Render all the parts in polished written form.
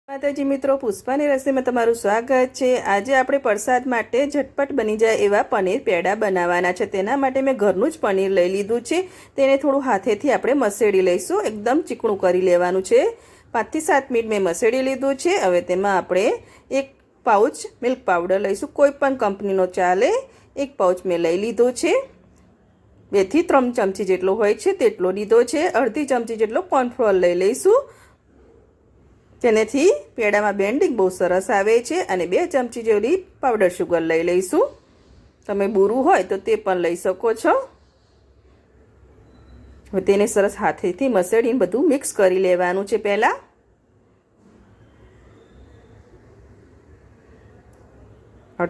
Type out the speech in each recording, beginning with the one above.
માતાજી મિત્રો, પુષ્પાની રસોઈમાં તમારું સ્વાગત છે। આજે આપણે પ્રસાદ માટે ઝટપટ બની જાય એવા પનીર પેડા બનાવવાના છે। તેના માટે મેં ઘરનું જ પનીર લઈ લીધું છે। તેને થોડું હાથેથી આપણે મસેડી લઈશું। એકદમ ચીકણું કરી લેવાનું છે। 5 થી 7 મિનિટ મેં મસેડી લીધું છે। હવે તેમાં આપણે 1 પાઉચ મિલ્ક પાવડર લઈશું। કોઈ પણ કંપનીનો ચાલે। 1 પાઉચ મેં લઈ લીધો છે। 2 થી 3 ચમચી જેટલો હોય છે તેટલો લીધો છે। અડધી ચમચી જેટલો કોર્નફ્લોર લઈ લઈશું। તેનેથી પેડામાં બેન્ડિંગ બહુ સરસ આવે છે। અને 2 ચમચી જેટલી પાવડર શુગર લઈ લઈશું। તમે બુરું હોય તો તે પણ લઈ શકો છો। હવે તેને સરસ હાથેથી મસળીને બધું મિક્સ કરી લેવાનું છે। પહેલાં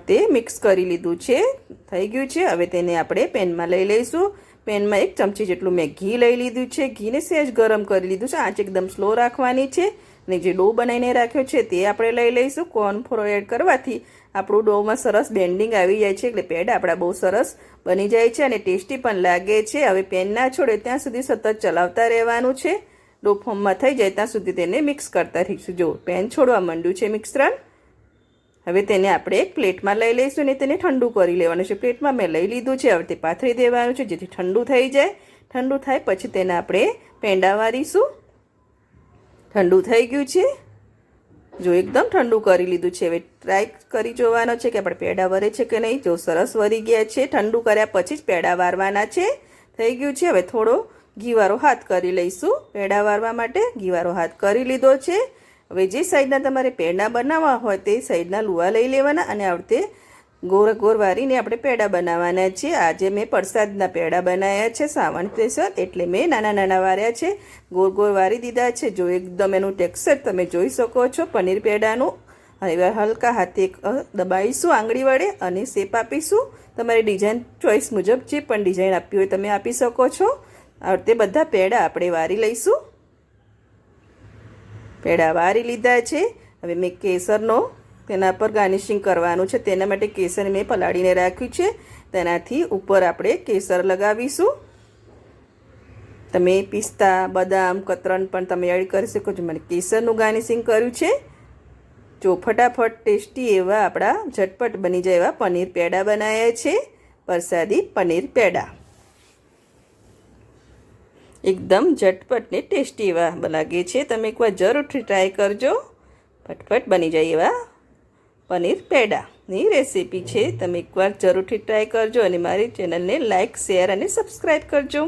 તે મિક્સ કરી લીધું છે, થઈ ગયું છે। હવે તેને આપણે પેનમાં લઈ લઈશું। પેનમાં 1 ચમચી જેટલું મેં ઘી લઈ લીધું છે। ઘીને સહેજ ગરમ કરી લીધું છે। આંચ એકદમ સ્લો રાખવાની છે। અને જે ડો બનાવીને રાખ્યો છે તે આપણે લઈ લઈશું। કોર્નફ્લોર એડ કરવાથી આપણું ડોમાં સરસ બેન્ડિંગ આવી જાય છે, એટલે પેડા આપણા બહુ સરસ બની જાય છે અને ટેસ્ટી પણ લાગે છે। હવે પેન ના છોડે ત્યાં સુધી સતત ચલાવતા રહેવાનું છે। ડો ફોર્મમાં થઈ જાય ત્યાં સુધી તેને મિક્સ કરતા રહીશું। જો પેન છોડવા માંડ્યું છે મિશ્રણ। હવે તેને આપણે એક પ્લેટમાં લઈ લઈશું અને તેને ઠંડુ કરી લેવાનું છે। પ્લેટમાં મેં લઈ લીધું છે। હવે તે પાથરી દેવાનું છે જેથી ઠંડુ થઈ જાય। ઠંડુ થાય પછી તેને આપણે પેંડા વારીશું। ઠંડુ થઈ ગયું છે, જો એકદમ ઠંડુ કરી લીધું છે। હવે ટ્રાય કરી જોવાનો છે કે આપણે પેડા વરે છે કે નહીં। જો સરસ વરી ગયા છે। ઠંડુ કર્યા પછી જ પેડા વારવાના છે। થઈ ગયું છે। હવે થોડો ઘીવાળો હાથ કરી લઈશું પેડા વારવા માટે। ઘીવાળો હાથ કરી લીધો છે। હવે જે સાઈડના તમારે પેડા બનાવવા હોય તે સાઈડના લુવા લઈ લેવાના અને આ રીતે ગોળ ગોળ વારીને આપણે પેડા બનાવવાના છે। આજે મેં પ્રસાદના પેડા બનાવ્યા છે શ્રાવણ સ્પેશિયલ, એટલે મેં નાના નાના વાર્યા છે, ગોળ ગોળ વારી દીધા છે। જો એકદમ એનું ટેક્સચર તમે જોઈ શકો છો પનીર પેડાનું। હવે હલકા હાથે દબાવીશું આંગળી વડે અને શેપ આપીશું। તમારી ડિઝાઇન ચોઈસ મુજબ જે પણ ડિઝાઇન આપવી હોય તમે આપી શકો છો। આ રીતે બધા પેડા આપણે વારી લઈશું। પેડા વારી લીધા છે। હવે મેં કેસરનો તેના પર ગાર્નિશિંગ કરવાનું છે। તેના માટે કેસર મેં પલાળીને રાખ્યું છે। તેનાથી ઉપર આપણે કેસર લગાવીશું। તમે પિસ્તા, બદામ, કતરણ પણ તમે એડ કરી શકો છો। મને કેસરનું ગાર્નિશિંગ કર્યું છે। જો ફટાફટ ટેસ્ટી એવા આપણા ઝટપટ બની જાય એવા પનીર પેડા બનાવ્યા છે। પ્રસાદી પનીર પેડા એકદમ ઝટપટ ને ટેસ્ટી એવા લાગે છે। તમે એકવાર જરૂરથી ટ્રાય કરજો। ફટફટ બની જાય એવા પનીર પેડાની રેસીપી છે। તમે એકવાર જરૂરથી ટ્રાય કરજો અને મારી ચેનલને લાઇક, શેર અને સબસ્ક્રાઈબ કરજો।